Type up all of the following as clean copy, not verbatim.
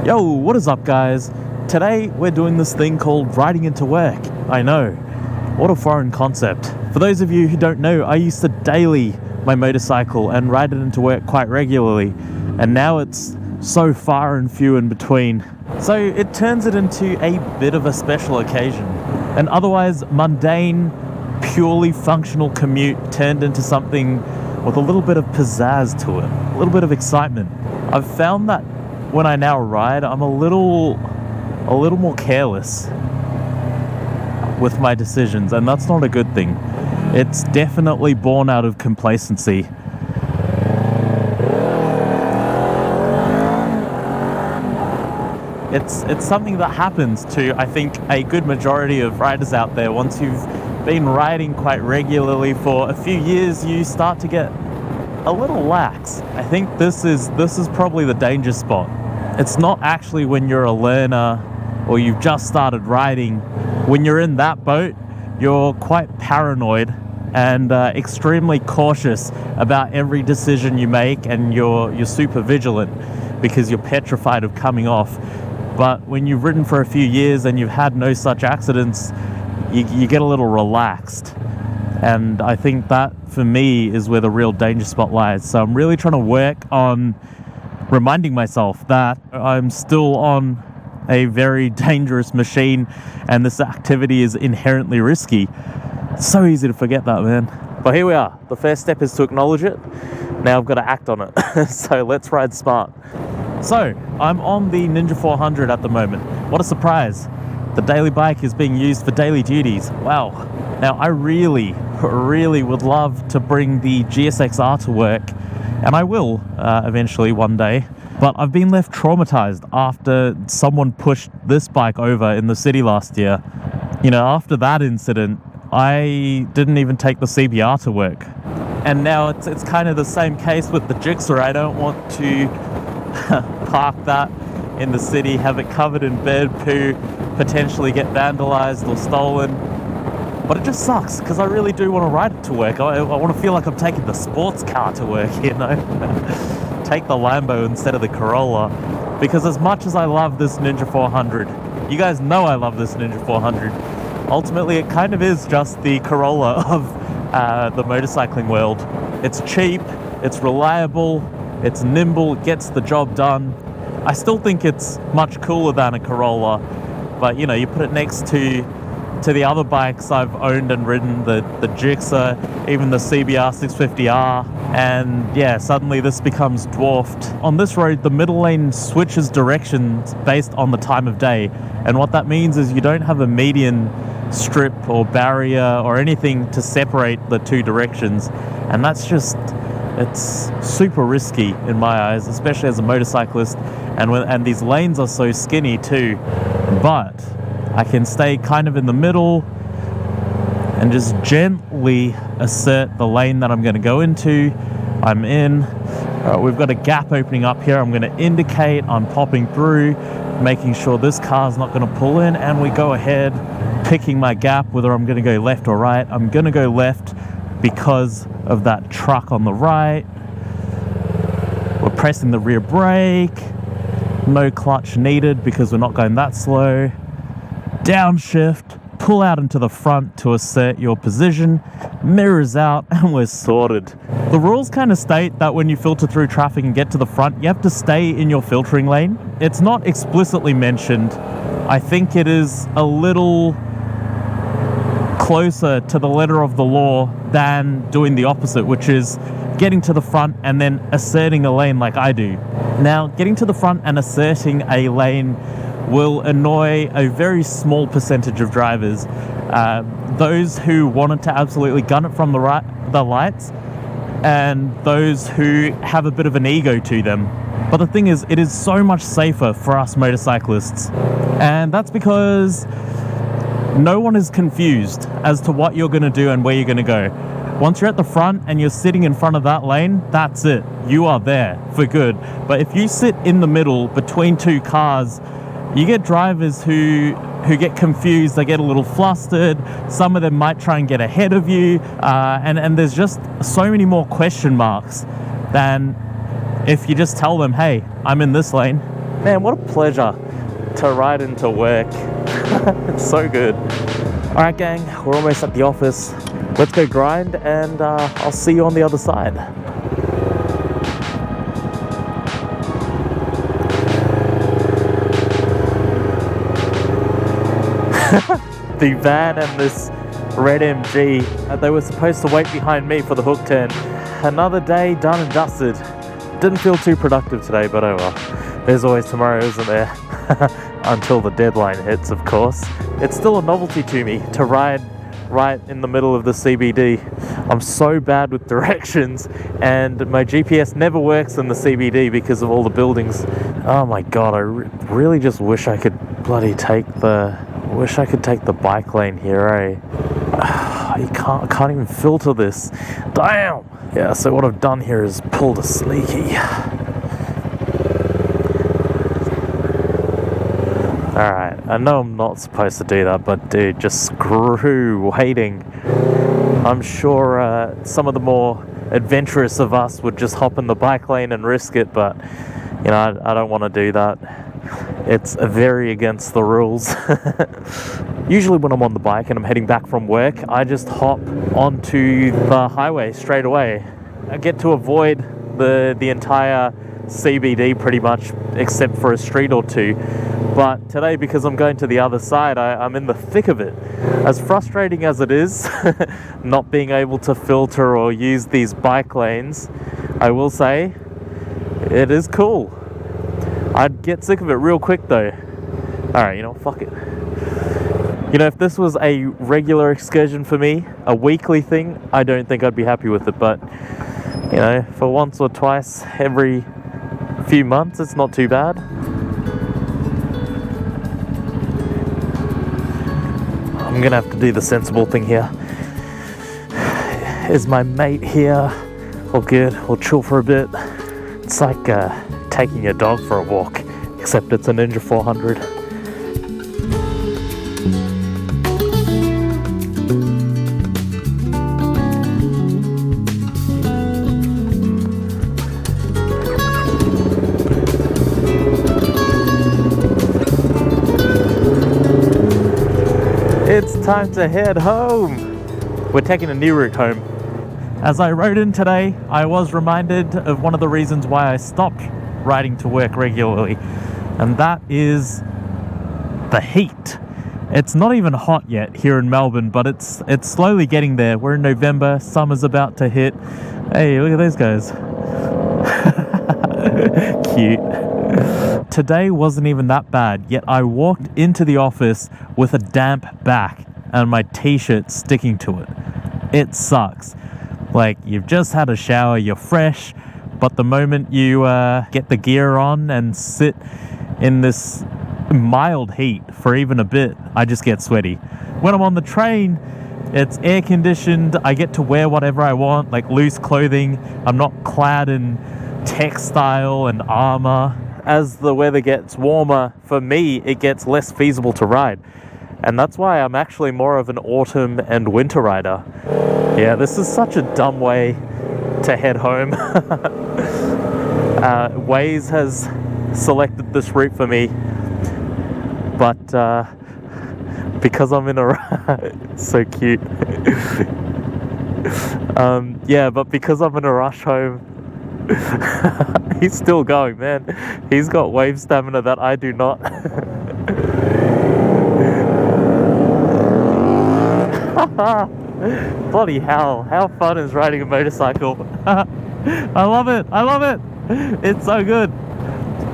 Yo, what is up guys? Today we're doing this thing called riding into work. I know, what a foreign concept. For those of you who don't know, I used to daily my motorcycle and ride it into work quite regularly, and now it's so far and few in between. So it turns it into a bit of a special occasion. An otherwise mundane, purely functional commute turned into something with a little bit of pizzazz to it, a little bit of excitement. I've found that when I now ride, I'm a little more careless with my decisions, and that's not a good thing. It's definitely born out of complacency. It's something that happens to, I think, a good majority of riders out there. Once you've been riding quite regularly for a few years, you start to get a little lax. I think this is probably the danger spot. It's not actually when you're a learner or you've just started riding. When you're in that boat, you're quite paranoid and extremely cautious about every decision you make, and you're super vigilant because you're petrified of coming off. But when you've ridden for a few years and you've had no such accidents, you get a little relaxed. And I think that, for me, is where the real danger spot lies. So I'm really trying to work on reminding myself that I'm still on a very dangerous machine and this activity is inherently risky. It's so easy to forget that, man. But here we are. The first step is to acknowledge it. Now I've got to act on it. So let's ride smart. So I'm on the Ninja 400 at the moment. What a surprise. The daily bike is being used for daily duties. Wow. Now I really would love to bring the GSX-R to work, and I will eventually one day. But I've been left traumatized after someone pushed this bike over in the city last year. You know, after that incident, I didn't even take the CBR to work. And now it's kind of the same case with the Gixxer. I don't want to park that in the city, have it covered in bird poo, potentially get vandalized or stolen. But it just sucks because I really do want to ride it to work. I want to feel like I'm taking the sports car to work, you know? Take the Lambo instead of the Corolla. Because as much as I love this Ninja 400, you guys know I love this Ninja 400, ultimately it kind of is just the Corolla of the motorcycling world. It's cheap, it's reliable, it's nimble, it gets the job done. I still think it's much cooler than a Corolla, but you know, you put it next to the other bikes I've owned and ridden, the Gixxer, even the CBR 650R, and yeah, suddenly this becomes dwarfed. On this road, the middle lane switches directions based on the time of day, and what that means is you don't have a median strip or barrier or anything to separate the two directions, and that's just, it's super risky in my eyes, especially as a motorcyclist, and these lanes are so skinny too. But I can stay kind of in the middle and just gently assert the lane that I'm going to go into. I'm in. We've got a gap opening up here. I'm going to indicate. I'm popping through, making sure this car's not going to pull in, and we go ahead, picking my gap, whether I'm going to go left or right. I'm going to go left because of that truck on the right. We're pressing the rear brake. No clutch needed because we're not going that slow. Downshift, pull out into the front to assert your position, mirrors out, and we're sorted. The rules kind of state that when you filter through traffic and get to the front, you have to stay in your filtering lane. It's not explicitly mentioned. I think it is a little closer to the letter of the law than doing the opposite, which is getting to the front and then asserting a lane like I do. Now, getting to the front and asserting a lane will annoy a very small percentage of drivers. Those who wanted to absolutely gun it from the lights, and those who have a bit of an ego to them. But the thing is, it is so much safer for us motorcyclists, and that's because no one is confused as to what you're going to do and where you're going to go. Once you're at the front and you're sitting in front of that lane, that's it. You are there for good. But if you sit in the middle between two cars, you get drivers who get confused, they get a little flustered, some of them might try and get ahead of you, and there's just so many more question marks than if you just tell them, hey, I'm in this lane, Man, what a pleasure to ride into work. It's so good. Alright gang, we're almost at the office. Let's go grind and I'll see you on the other side. The van and this red MG, they were supposed to wait behind me for the hook turn. Another day done and dusted. Didn't feel too productive today, but oh well. There's always tomorrow, isn't there? Until the deadline hits, of course. It's still a novelty to me to ride right in the middle of the CBD. I'm so bad with directions, and my GPS never works in the CBD because of all the buildings. Oh my god, I really just wish I could bloody take the bike lane here, eh? I can't even filter this. Damn! Yeah, so what I've done here is pulled a sneaky. Alright, I know I'm not supposed to do that, but dude, just screw waiting. I'm sure some of the more adventurous of us would just hop in the bike lane and risk it, but you know, I don't want to do that. It's very against the rules. Usually when I'm on the bike and I'm heading back from work, I just hop onto the highway straight away. I get to avoid the entire CBD pretty much, except for a street or two. But today, because I'm going to the other side, I'm in the thick of it. As frustrating as it is, not being able to filter or use these bike lanes, I will say, it is cool. I'd get sick of it real quick though. Alright, you know, fuck it. You know, if this was a regular excursion for me, a weekly thing, I don't think I'd be happy with it. But, you know, for once or twice every few months, it's not too bad. I'm gonna have to do the sensible thing here. Is my mate here? All good, we'll chill for a bit. It's like taking your dog for a walk, except it's a Ninja 400. It's time to head home. We're taking a new route home. As I rode in today, I was reminded of one of the reasons why I stopped riding to work regularly, and that is the heat. It's not even hot yet here in Melbourne, but it's slowly getting there. We're in November, summer's about to hit. Hey, look at those guys. Cute. Today wasn't even that bad, yet I walked into the office with a damp back and my t-shirt sticking to it. It sucks. Like, you've just had a shower, you're fresh, but the moment you get the gear on and sit in this mild heat for even a bit, I just get sweaty. When I'm on the train, it's air conditioned, I get to wear whatever I want, like loose clothing. I'm not clad in textile and armor. As the weather gets warmer, for me, it gets less feasible to ride. And that's why I'm actually more of an autumn and winter rider. Yeah, this is such a dumb way to head home. Waze has selected this route for me, but because I'm in a so cute. Yeah, but because I'm in a rush home, he's still going, man. He's got wave stamina that I do not. Bloody hell, how fun is riding a motorcycle? I love it, I love it. It's so good.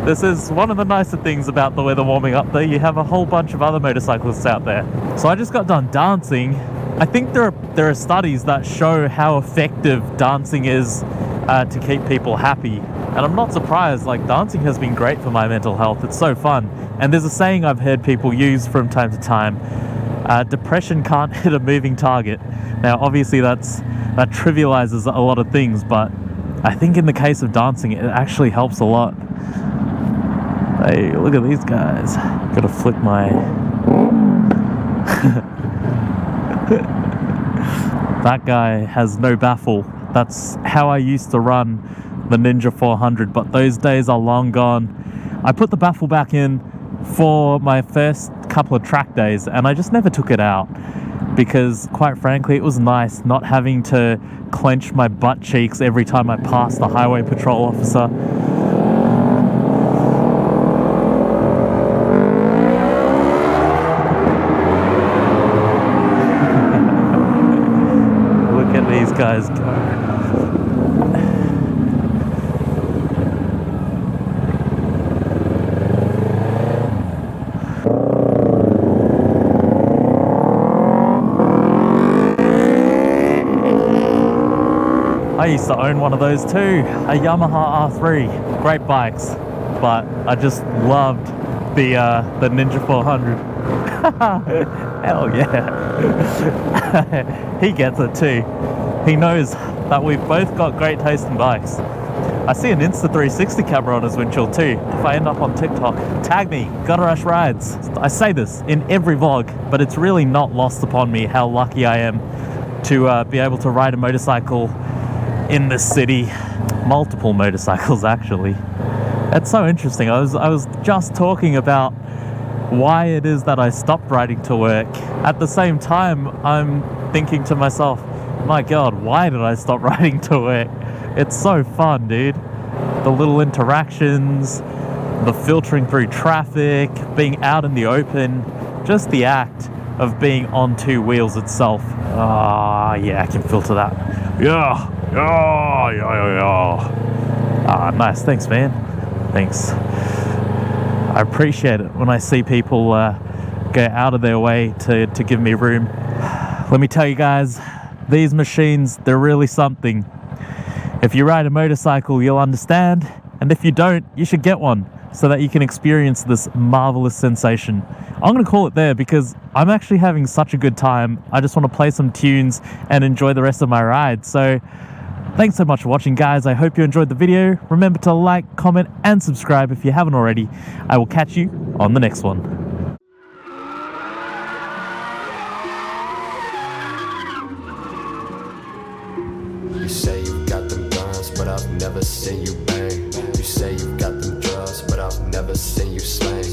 This is one of the nicer things about the weather warming up, though. You have a whole bunch of other motorcyclists out there. So I just got done dancing. I think there are studies that show how effective dancing is to keep people happy. And I'm not surprised, like, dancing has been great for my mental health. It's so fun. And there's a saying I've heard people use from time to time: depression can't hit a moving target. Now, obviously that trivializes a lot of things, but I think in the case of dancing, it actually helps a lot. Hey, look at these guys. Gotta flick my... That guy has no baffle. That's how I used to run the Ninja 400, but those days are long gone. I put the baffle back in for my first couple of track days and I just never took it out because, quite frankly, it was nice not having to clench my butt cheeks every time I passed the highway patrol officer. Look at these guys go. I used to own one of those too, a Yamaha R3. Great bikes, but I just loved the Ninja 400. Hell yeah. He gets it too. He knows that we've both got great taste in bikes. I see an Insta360 camera on his windshield too. If I end up on TikTok, tag me, Gotta Rush Rides. I say this in every vlog, but it's really not lost upon me how lucky I am to be able to ride a motorcycle in this city. Multiple motorcycles, actually. It's so interesting. I was just talking about why it is that I stopped riding to work. At the same time, I'm thinking to myself, my God, why did I stop riding to work? It's so fun, dude. The little interactions, the filtering through traffic, being out in the open, just the act of being on two wheels itself. Ah, yeah, I can filter that. Yeah. Ah, nice. Thanks, man. Thanks. I appreciate it when I see people go out of their way to give me room. Let me tell you guys, these machines, they're really something. If you ride a motorcycle, you'll understand. And if you don't, you should get one so that you can experience this marvelous sensation. I'm going to call it there because I'm actually having such a good time. I just want to play some tunes and enjoy the rest of my ride. So thanks so much for watching, guys. I hope you enjoyed the video. Remember to like, comment, and subscribe if you haven't already. I will catch you on the next one. You say you've got them guns, but I've never seen you bang. You say you've got them drugs, but I've never seen you slang.